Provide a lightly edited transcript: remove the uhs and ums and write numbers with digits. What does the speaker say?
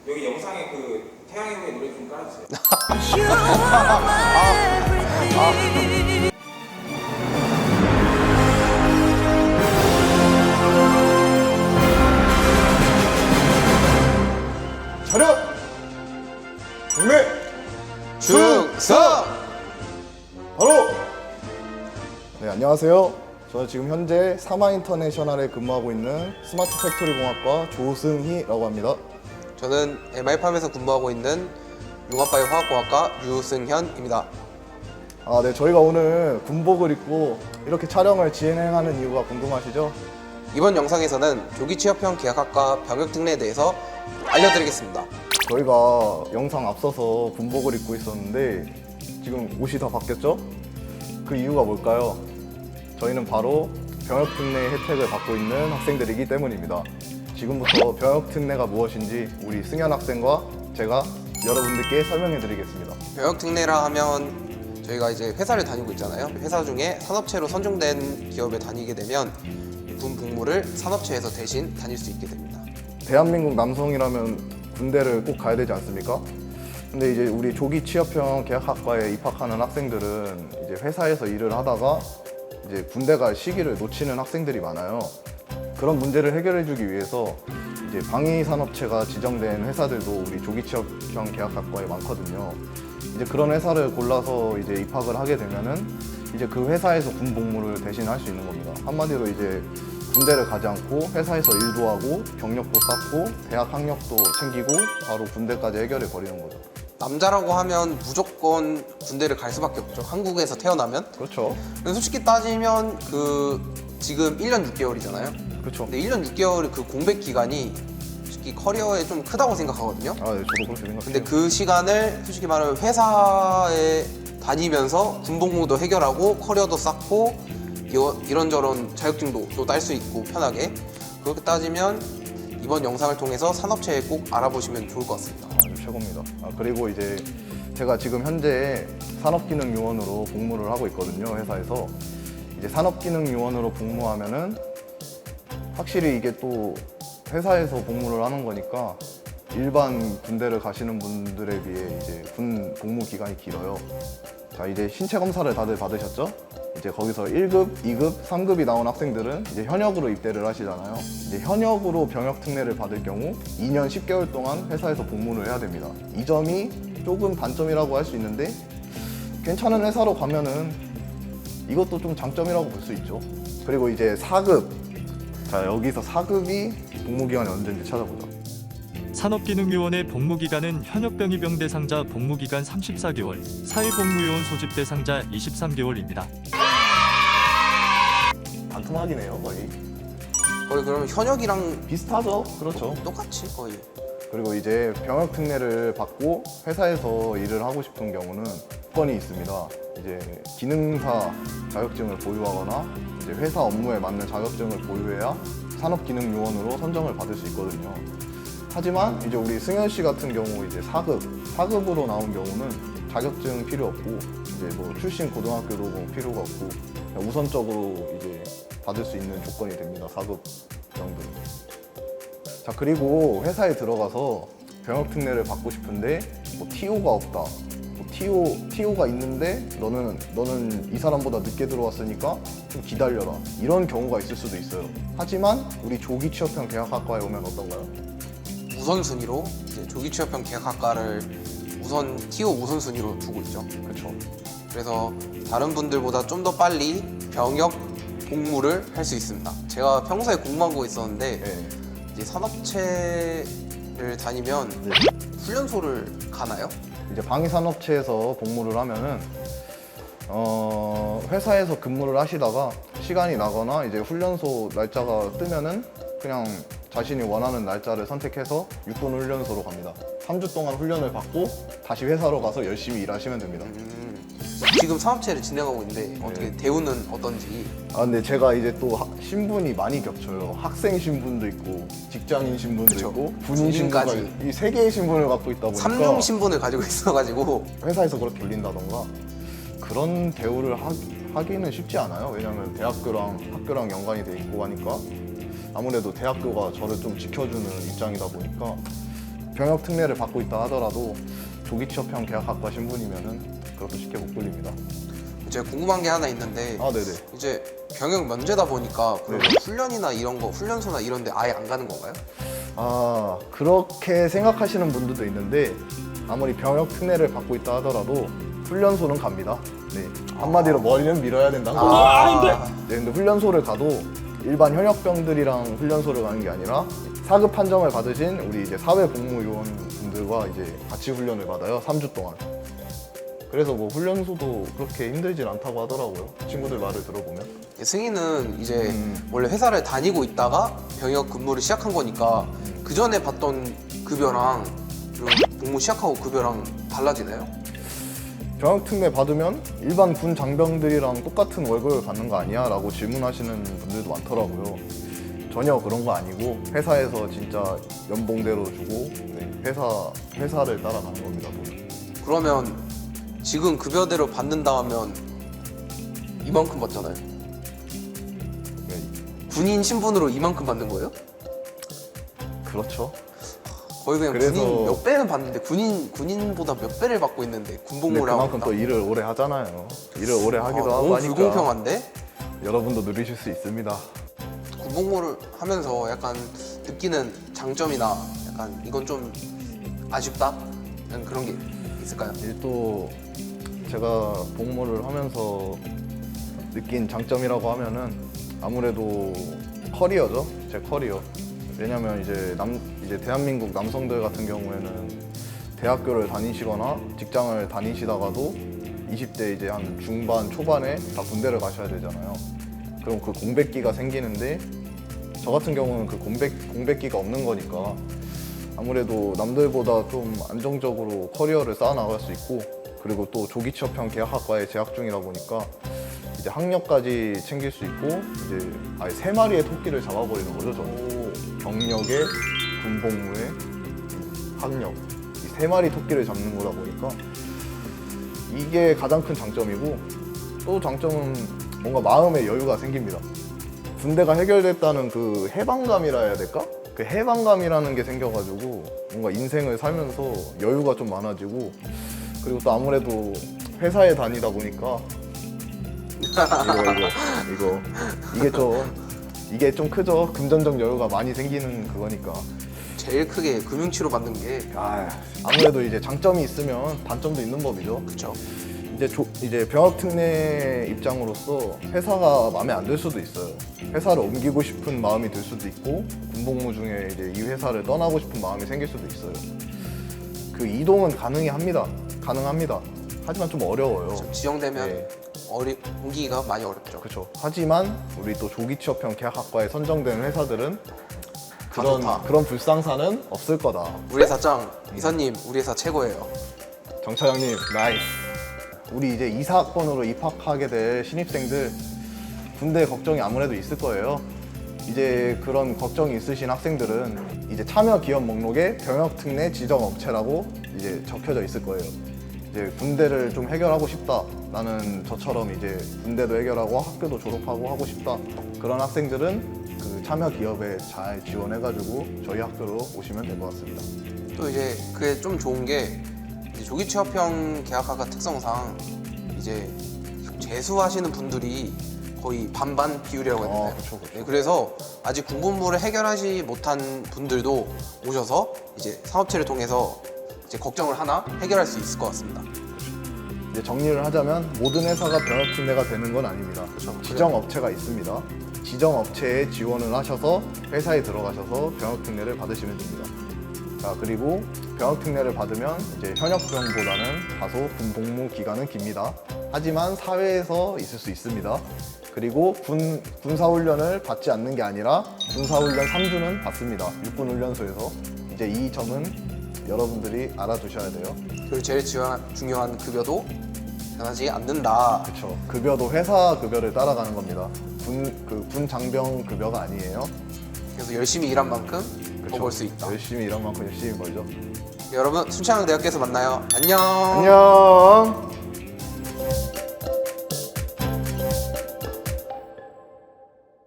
여기 영상에 그 태양의 노래 좀 깔아주세요. 차렷! 경례! 충성! 바로! 네, 안녕하세요. 저는 지금 현재 사마인터내셔널에 근무하고 있는 스마트 팩토리 공학과 조승희라고 합니다. 저는 MI팜에서 근무하고 있는 융합바이오 화학공학과 유승현입니다. 네, 저희가 오늘 군복을 입고 이렇게 촬영을 진행하는 이유가 궁금하시죠? 이번 영상에서는 조기취업형 계약학과 병역특례에 대해서 알려드리겠습니다. 저희가 영상 앞서서 군복을 입고 있었는데 지금 옷이 다 바뀌었죠? 그 이유가 뭘까요? 저희는 바로 병역특례 혜택을 받고 있는 학생들이기 때문입니다. 지금부터 병역특례가 무엇인지 우리 승현 학생과 제가 여러분들께 설명해 드리겠습니다. 병역특례라 하면 저희가 이제 회사를 다니고 있잖아요. 회사 중에 산업체로 선정된 기업에 다니게 되면 군 복무를 산업체에서 대신 다닐 수 있게 됩니다. 대한민국 남성이라면 군대를 꼭 가야 되지 않습니까? 근데 이제 우리 조기 취업형 계약학과에 입학하는 학생들은 이제 회사에서 일을 하다가 이제 군대 갈 시기를 놓치는 학생들이 많아요. 그런 문제를 해결해 주기 위해서 이제 방위산업체가 지정된 회사들도 우리 조기 취업형 계약학과에 많거든요. 이제 그런 회사를 골라서 이제 입학을 하게 되면은 이제 그 회사에서 군 복무를 대신 할 수 있는 겁니다. 한마디로 이제 군대를 가지 않고 회사에서 일도 하고 경력도 쌓고 대학 학력도 챙기고 바로 군대까지 해결해 버리는 거죠. 남자라고 하면 무조건 군대를 갈 수밖에 없죠. 한국에서 태어나면. 그렇죠. 근데 솔직히 따지면 지금 1년 6개월이잖아요. 그렇죠. 근데 1년 6개월의 그 공백 기간이 솔직히 커리어에 좀 크다고 생각하거든요. 네, 저도 그렇게 생각해요. 근데 그 시간을 솔직히 말하면 회사에 다니면서 군복무도 해결하고 커리어도 쌓고 이런저런 자격증도 또 딸 수 있고 편하게 그렇게 따지면 이번 영상을 통해서 산업체에 꼭 알아보시면 좋을 것 같습니다. 최고입니다. 그리고 이제 제가 지금 현재 산업기능요원으로 복무를 하고 있거든요, 회사에서. 이제 산업기능요원으로 복무하면은 확실히 이게 또 회사에서 복무를 하는 거니까 일반 군대를 가시는 분들에 비해 이제 군 복무 기간이 길어요. 자, 이제 신체 검사를 다들 받으셨죠? 이제 거기서 1급, 2급, 3급이 나온 학생들은 이제 현역으로 입대를 하시잖아요. 이제 현역으로 병역특례를 받을 경우 2년 10개월 동안 회사에서 복무를 해야 됩니다. 이 점이 조금 단점이라고 할 수 있는데 괜찮은 회사로 가면은 이것도 좀 장점이라고 볼 수 있죠. 그리고 이제 4급. 자, 여기서 4급이 복무기간이 언제인지 찾아보자. 산업기능요원의 복무기간은 현역병위병 대상자 복무기간 34개월, 사회복무요원 소집 대상자 23개월입니다. 단통학이네요, 거의. 거의 그러면 현역이랑 비슷하죠? 그렇죠. 똑같이 거의. 그리고 이제 병역특례를 받고 회사에서 일을 하고 싶은 경우는 조건이 있습니다. 이제 기능사 자격증을 보유하거나 이제 회사 업무에 맞는 자격증을 보유해야 산업기능요원으로 선정을 받을 수 있거든요. 하지만 이제 우리 승현 씨 같은 경우 이제 4급으로 나온 경우는 자격증 필요 없고 이제 뭐 출신 고등학교도 뭐 필요가 없고 그냥 우선적으로 이제 받을 수 있는 조건이 됩니다. 4급 정도는. 자, 그리고 회사에 들어가서 병역특례를 받고 싶은데 뭐 TO가 없다. 뭐 TO가 있는데 너는 이 사람보다 늦게 들어왔으니까 좀 기다려라. 이런 경우가 있을 수도 있어요. 하지만 우리 조기 취업형 계약학과에 오면 어떤가요? 우선순위로 이제 조기취업형 계약학과를 TO 우선순위로 두고 있죠. 그렇죠. 그래서 다른 분들보다 좀 더 빨리 병역 복무를 할 수 있습니다. 제가 평소에 공부하고 있었는데 네. 이제 산업체를 다니면 네. 훈련소를 가나요? 이제 방위산업체에서 복무를 하면은 회사에서 근무를 하시다가 시간이 나거나 이제 훈련소 날짜가 뜨면은 그냥 자신이 원하는 날짜를 선택해서 육군 훈련소로 갑니다. 3주 동안 훈련을 받고 다시 회사로 가서 열심히 일하시면 됩니다. 지금 산업체를 진행하고 있는데 어떻게 대우는 어떤지. 근데 제가 이제 또 신분이 많이 겹쳐요. 학생 신분도 있고 직장인 신분도 그쵸. 있고 군인 군인까지. 신분까지 이 세 개의 신분을 갖고 있다 보니까 3중 신분을 가지고 있어가지고 회사에서 그렇게 돌린다던가 그런 대우를 하기는 쉽지 않아요. 왜냐면 대학교랑 학교랑 연관이 돼 있고 하니까 아무래도 대학교가 저를 좀 지켜주는 입장이다 보니까 병역 특례를 받고 있다 하더라도 조기 취업형 계약학과 신분이면은 그것도 쉽게 못 굴립니다. 이제 궁금한 게 하나 있는데 아, 네네. 이제 병역 면제다 보니까 그러면 네. 훈련이나 이런 거 훈련소나 이런 데 아예 안 가는 건가요? 아, 그렇게 생각하시는 분들도 있는데 아무리 병역 특례를 받고 있다 하더라도 훈련소는 갑니다. 네. 한마디로 머리는 밀어야 된다는 거죠. 네, 근데 훈련소를 가도 일반 현역병들이랑 훈련소를 가는 게 아니라 4급 판정을 받으신 우리 이제 사회복무요원분들과 이제 같이 훈련을 받아요. 3주 동안. 그래서 뭐 훈련소도 그렇게 힘들진 않다고 하더라고요. 친구들 말을 들어보면. 승희는 이제 원래 회사를 다니고 있다가 병역 근무를 시작한 거니까 그 전에 받던 급여랑 그리고 복무 시작하고 급여랑 달라지나요? 병역 특례 받으면 일반 군 장병들이랑 똑같은 월급을 받는 거 아니야? 라고 질문하시는 분들도 많더라고요. 전혀 그런 거 아니고 회사에서 진짜 연봉대로 주고 네, 회사를 따라가는 겁니다. 돈. 그러면 지금 급여대로 받는다 하면 이만큼 받잖아요. 네, 군인 신분으로 이만큼 받는 거예요? 그렇죠. 거의 그냥 그래서- 군인 몇 배는 받는데 군인보다 몇 배를 받고 있는데 근데 군복무를 하고 그만큼 또 일을 오래 하잖아요. 일을 오래 하기도 하고 너무 하니까 불공평한데? 여러분도 누리실 수 있습니다. 군복무를 하면서 약간 느끼는 장점이나 약간 이건 좀 아쉽다? 약간 그런 게 있을까요? 또 제가 복무를 하면서 느낀 장점이라고 하면은 아무래도 커리어죠. 제 커리어. 왜냐면 이제 대한민국 남성들 같은 경우에는 대학교를 다니시거나 직장을 다니시다가도 20대 이제 한 중반 초반에 다 군대를 가셔야 되잖아요. 그럼 그 공백기가 생기는데 저 같은 경우는 그 공백기가 없는 거니까 아무래도 남들보다 좀 안정적으로 커리어를 쌓아나갈 수 있고, 그리고 또 조기 취업형 계약학과에 재학 중이다 보니까 이제 학력까지 챙길 수 있고 이제 아예 3마리의 토끼를 잡아버리는 거죠. 저는 경력에 군복무에 학력 이 3마리 토끼를 잡는 거다 보니까 이게 가장 큰 장점이고, 또 장점은 뭔가 마음의 여유가 생깁니다. 군대가 해결됐다는 그 해방감이라 해야 될까? 그 해방감이라는 게 생겨가지고 뭔가 인생을 살면서 여유가 좀 많아지고, 그리고 또 아무래도 회사에 다니다 보니까 이게 좀 크죠. 금전적 여유가 많이 생기는 그거니까. 제일 크게 금융치료 받는 게 아무래도 이제 장점이 있으면 단점도 있는 법이죠. 그렇죠. 이제 병역 특례 입장으로서 회사가 마음에 안 들 수도 있어요. 회사를 옮기고 싶은 마음이 들 수도 있고, 군복무 중에 이제 이 회사를 떠나고 싶은 마음이 생길 수도 있어요. 그 이동은 가능합니다. 하지만 좀 어려워요. 지정되면 네. 옮기기가 많이 어렵죠. 그렇죠. 하지만 우리 또 조기 취업형 계약학과에 선정된 회사들은 다 좋다. 그런 불상사는 없을 거다. 우리 회사 짱 이사님 우리 회사 최고예요. 정차장님 나이스. 우리 이제 이사학번으로 입학하게 될 신입생들 군대 걱정이 아무래도 있을 거예요. 이제 그런 걱정이 있으신 학생들은 이제 참여 기업 목록에 병역 특례 지정 업체라고 이제 적혀져 있을 거예요. 이제 군대를 좀 해결하고 싶다. 나는 저처럼 이제 군대도 해결하고 학교도 졸업하고 하고 싶다. 그런 학생들은 그 참여 기업에 잘 지원해가지고 저희 학교로 오시면 될 것 같습니다. 또 이제 그게 좀 좋은 게 이제 조기 취업형 계약학과 특성상 이제 재수하시는 분들이 거의 반반 비율이라고 해야 되나요? 그쵸. 네, 그래서 아직 군복무를 해결하지 못한 분들도 오셔서 이제 사업체를 통해서 이제 걱정을 하나 해결할 수 있을 것 같습니다. 이제 정리를 하자면 모든 회사가 병역 특례가 되는 건 아닙니다. 지정 업체가 있습니다. 지정 업체에 지원을 하셔서 회사에 들어가셔서 병역 특례를 받으시면 됩니다. 자, 그리고 병역 특례를 받으면 이제 현역병보다는 다소 군복무 기간은 깁니다. 하지만 사회에서 있을 수 있습니다. 그리고 군사훈련을 받지 않는 게 아니라 군사훈련 3주는 받습니다. 육군훈련소에서. 이제 이 점은 여러분들이 알아두셔야 돼요. 그리고 제일 중요한 급여도 변하지 않는다. 그렇죠. 급여도 회사 급여를 따라가는 겁니다. 군 장병 급여가 아니에요. 그래서 열심히 일한 만큼 그쵸. 더 벌 수 있다. 열심히 일한 만큼 열심히 벌죠. 여러분 순창대학교에서 만나요. 안녕. 안녕.